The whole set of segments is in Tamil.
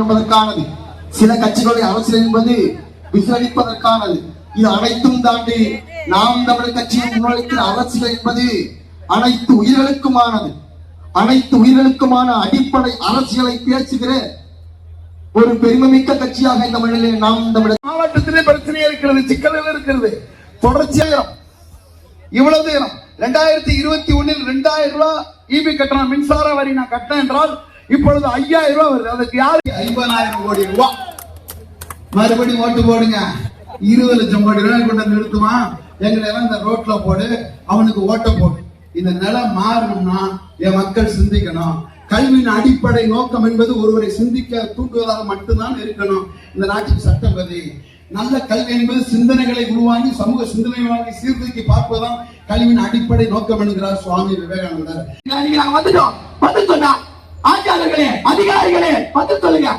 என்பதற்கானது. சில கட்சிகளுடைய அரசியல் என்பது விசிலடிப்பதற்கானது. இது அனைத்தும் தாண்டி நாம் தமிழர் கட்சியின் முன்வைக்கிற அரசியல் என்பது அனைத்து உயிர்களுக்குமானது. அனைத்து உயிர்களுக்குமான அடிப்படை அரசியலை பேசுகிற ஒரு பெருமைமிக்க கட்சியாக இந்த மண்ணில் நாம் இந்த மாவட்டத்திலே பிரச்சனை இருக்கிறது, சிக்கல்கள் இருக்கிறது. தொடர்ச்சியாக இவ்வளவு நேரம் 2021 2000 ரூபாய் ஈபி கட்டணம் மின்சார வரி நான் கட்டினேன் என்றால் இப்பொழுது 5000 ரூபாய் வருது. அதுக்கு யாரு 50,000 கோடி ரூபாய் மறுபடியும் ஓட்டு போடுங்க. 20 லட்சம் கோடி ரூபாய் கொண்டு நிறுத்துவான். எங்களை எல்லாம் இந்த ரோட்ல போடு, அவனுக்கு ஓட்ட போடு. இந்த நிலம் மாறணும்னா என் மக்கள் சிந்திக்கணும். கல்வியின் அடிப்படை நோக்கம் என்பது ஒருவரை சிந்திக்க தூண்டுவதாக மட்டும்தான் இருக்கணும். இந்த நாட்டின் சட்டப்பதி நல்ல கல்வி என்பது சிந்தனைகளை உருவாங்கி சமூக சிந்தனைகளை சீர்தூக்கி பார்ப்பதுதான் கல்வியின் அடிப்படை நோக்கம் என்கிறார் சுவாமி விவேகானந்தர். ஆட்சியாளர்களே, அதிகாரிகளே, பதில் சொல்லுங்க.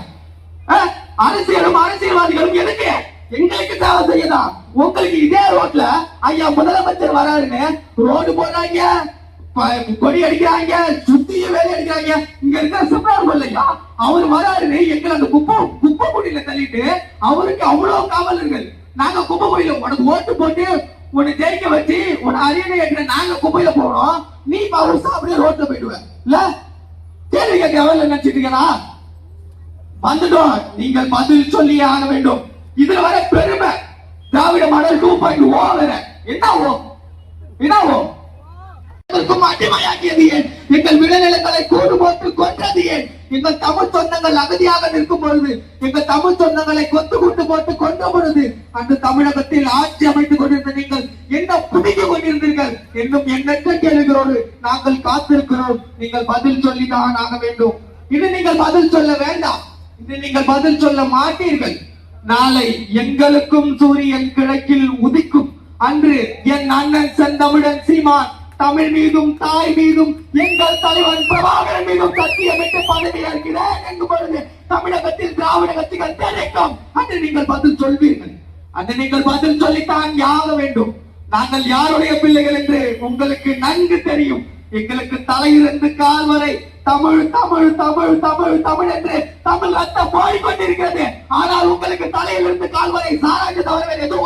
அரசியலும் அரசியல்வாதிகளும் எதுக்கு எங்களுக்கு தேவை செய்யதான்? உங்களுக்கு இதே ரோட்ல ஐயா முதலமைச்சர் வராருன்னு ரோடு போடுறாங்க, கொடி அடிக்கிறாங்க, சுத்திய வேலை அடிக்கிறாங்க. இங்க இருக்கிற சிப்ரார் இல்லையா, அவர் வராருன்னு எங்களை அந்த குப்பை குடியில தள்ளிட்டு அவருக்கு அவ்வளவு காவலர்கள். நாங்க குப்பை குடியில உனக்கு ஓட்டு போட்டு உன்னை ஜெயிக்க வச்சு உன்னை அரியணை ஏற்ற நாங்க குப்பையில போறோம். நீ அவர் அப்படியே ரோட்ல போயிடுவேன் இல்ல? கேள்வி கேட்க அவள் நினைச்சிட்டீங்களா? வந்துட்டோம். நீங்கள் பதில் சொல்லியே ஆக வேண்டும். இதுல வர பெருமை திராவிட மாடல் 2.0 வர என்னவோ அடிமையாக்கியது ஏன்? எங்கள் விளைநிலங்களை கூடு போட்டு கொன்றது ஏன்? எங்கள் தமிழ் சொந்தங்கள் அகதியாக நிற்கும் பொழுது, எங்கள் தமிழ் சொந்தங்களை கொத்து கூட்டு போட்டு கொண்ட பொழுது, அந்த தமிழகத்தில் ஆட்சி அமைத்துக் கொண்டிருந்த நீங்கள் என்ன புடிக்க கொண்டிருந்தீர்கள்? இன்னும் எண்ணற்ற கேள்விகளோடு நாங்கள் காத்திருக்கிறோம். நீங்கள் பதில் சொல்லிதான் ஆக வேண்டும். இது நீங்கள் பதில் சொல்ல வேண்டாம். இது நீங்கள் பதில் சொல்ல மாட்டீர்கள். நாளை எங்களுக்கும் சூரியன் கிழக்கில் உதிக்கும் அன்று என் அண்ணன் செந்தமிழன் சீமான் தமிழ் மீதும் தாய் மீதும் எங்கள் தலைவன் பிரபாகரன் மீதும் சத்தியமிட்டு பதவி ஏற்கிறேன் என்கும் பொழுது தமிழகத்தில் திராவிட கட்சிகள் தெரிவிக்கும். அன்று நீங்கள் பதில் சொல்வீர்கள். அன்று நீங்கள் பதில் சொல்லித்தான் ஆக வேண்டும். நாங்கள் யாருடைய பிள்ளைகள் என்று உங்களுக்கு நன்கு தெரியும். எங்களுக்கு தலையிலிருந்து கால் வரை தமிழ் தமிழ் தமிழ் தமிழ் தமிழ் என்று தமிழ் ரத்தம் போய்கொண்டிருக்கிறது. ஆனால் உங்களுக்கு தலையிலிருந்து கால் வரை சாராஜ் தவிர எதுவும்